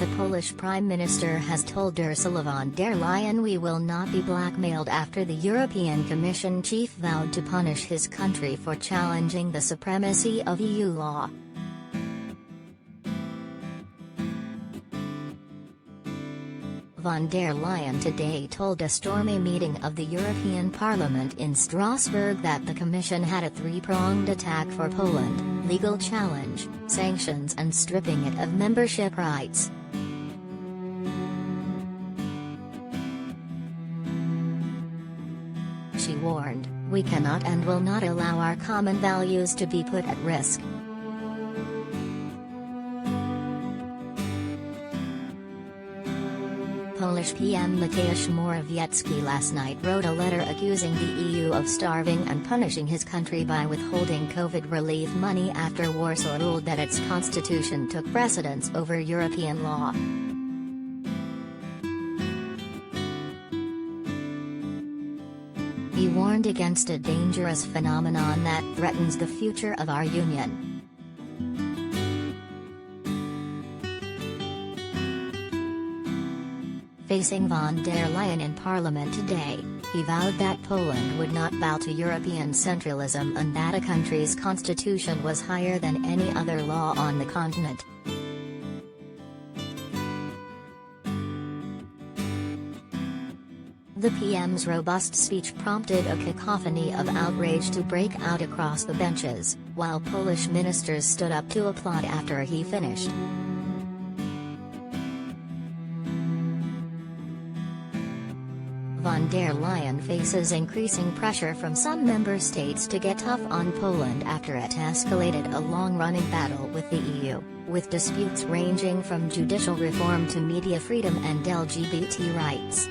The Polish Prime Minister has told Ursula von der Leyen we will not be blackmailed after the European Commission chief vowed to punish his country for challenging the supremacy of EU law. Von der Leyen today told a stormy meeting of the European Parliament in Strasbourg that the Commission had a three-pronged attack for Poland: legal challenge, sanctions and stripping it of membership rights. She warned, "We cannot and will not allow our common values to be put at risk." Polish PM Mateusz Morawiecki last night wrote a letter accusing the EU of starving and punishing his country by withholding COVID relief money after Warsaw ruled that its constitution took precedence over European law. He warned against a dangerous phenomenon that threatens the future of our union. Facing von der Leyen in Parliament today, he vowed that Poland would not bow to European centralism and that a country's constitution was higher than any other law on the continent. The PM's robust speech prompted a cacophony of outrage to break out across the benches, while Polish ministers stood up to applaud after he finished. Von der Leyen faces increasing pressure from some member states to get tough on Poland after it escalated a long-running battle with the EU, with disputes ranging from judicial reform to media freedom and LGBT rights.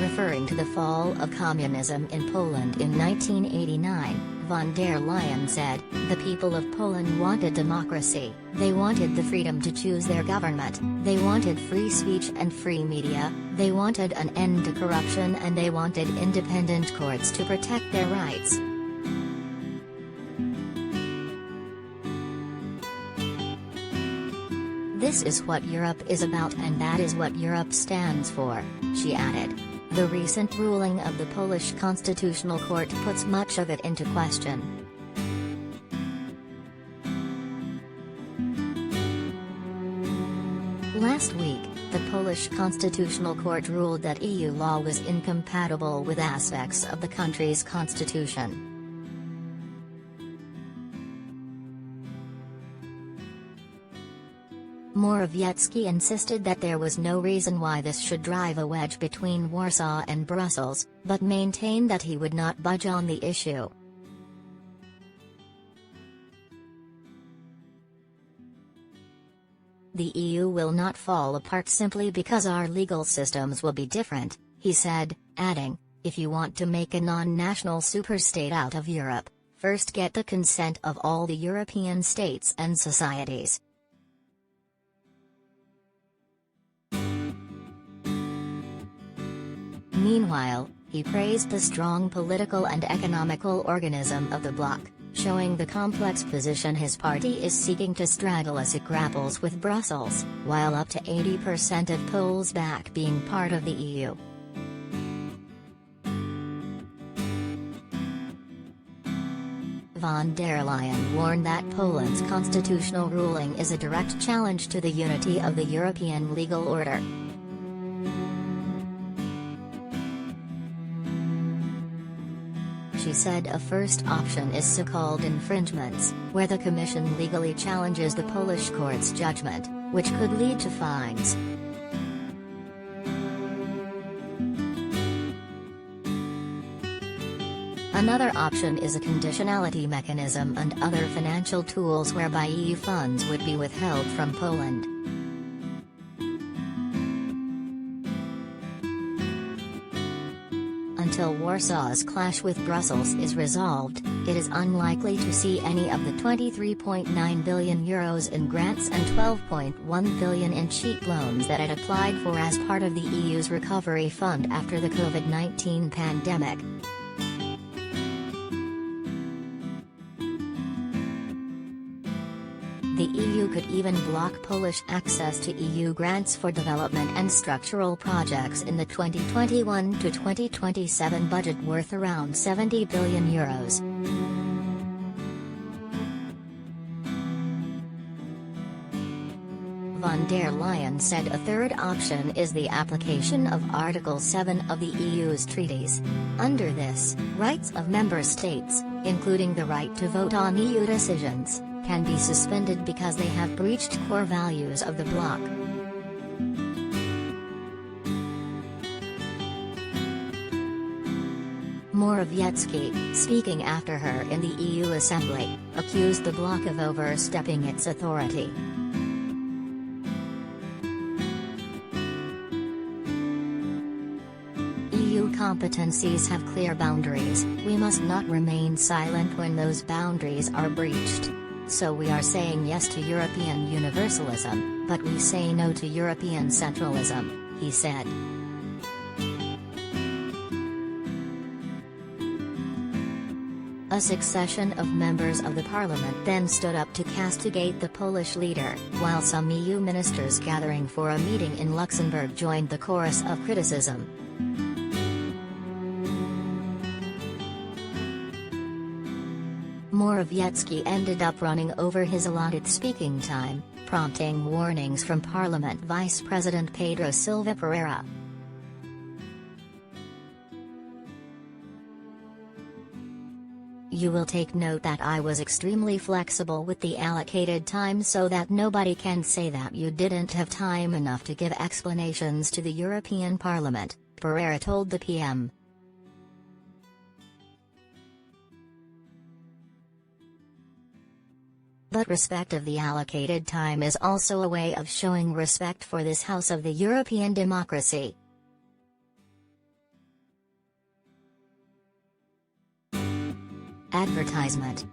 Referring to the fall of communism in Poland in 1989, von der Leyen said, "The people of Poland wanted democracy, they wanted the freedom to choose their government, they wanted free speech and free media, they wanted an end to corruption and they wanted independent courts to protect their rights." "This is what Europe is about and that is what Europe stands for," she added. The recent ruling of the Polish Constitutional Court puts much of it into question. Last week, the Polish Constitutional Court ruled that EU law was incompatible with aspects of the country's constitution. Morawiecki insisted that there was no reason why this should drive a wedge between Warsaw and Brussels, but maintained that he would not budge on the issue. "The EU will not fall apart simply because our legal systems will be different," he said, adding, "If you want to make a non-national superstate out of Europe, first get the consent of all the European states and societies." Meanwhile, he praised the strong political and economical organism of the bloc, showing the complex position his party is seeking to straddle as it grapples with Brussels, while up to 80% of Poles back being part of the EU. Von der Leyen warned that Poland's constitutional ruling is a direct challenge to the unity of the European legal order. She said a first option is so-called infringements, where the Commission legally challenges the Polish court's judgment, which could lead to fines. Another option is a conditionality mechanism and other financial tools whereby EU funds would be withheld from Poland. Until Warsaw's clash with Brussels is resolved, it is unlikely to see any of the €23.9 billion in grants and €12.1 billion in cheap loans that it applied for as part of the EU's recovery fund after the COVID-19 pandemic. The EU could even block Polish access to EU grants for development and structural projects in the 2021 to 2027 budget worth around €70 billion. Von der Leyen said a third option is the application of Article 7 of the EU's treaties. Under this, rights of member states, including the right to vote on EU decisions, can be suspended because they have breached core values of the bloc. Morawiecki, speaking after her in the EU Assembly, accused the bloc of overstepping its authority. EU competencies have clear boundaries. We must not remain silent when those boundaries are breached. So we are saying yes to European universalism, but we say no to European centralism, he said. A succession of members of the parliament then stood up to castigate the Polish leader, while some EU ministers gathering for a meeting in Luxembourg joined the chorus of criticism. Morawiecki ended up running over his allotted speaking time, prompting warnings from Parliament Vice President Pedro Silva Pereira. You will take note that I was extremely flexible with the allocated time so that nobody can say that you didn't have time enough to give explanations to the European Parliament, Pereira told the PM. But respect of the allocated time is also a way of showing respect for this house of the European democracy. Advertisement.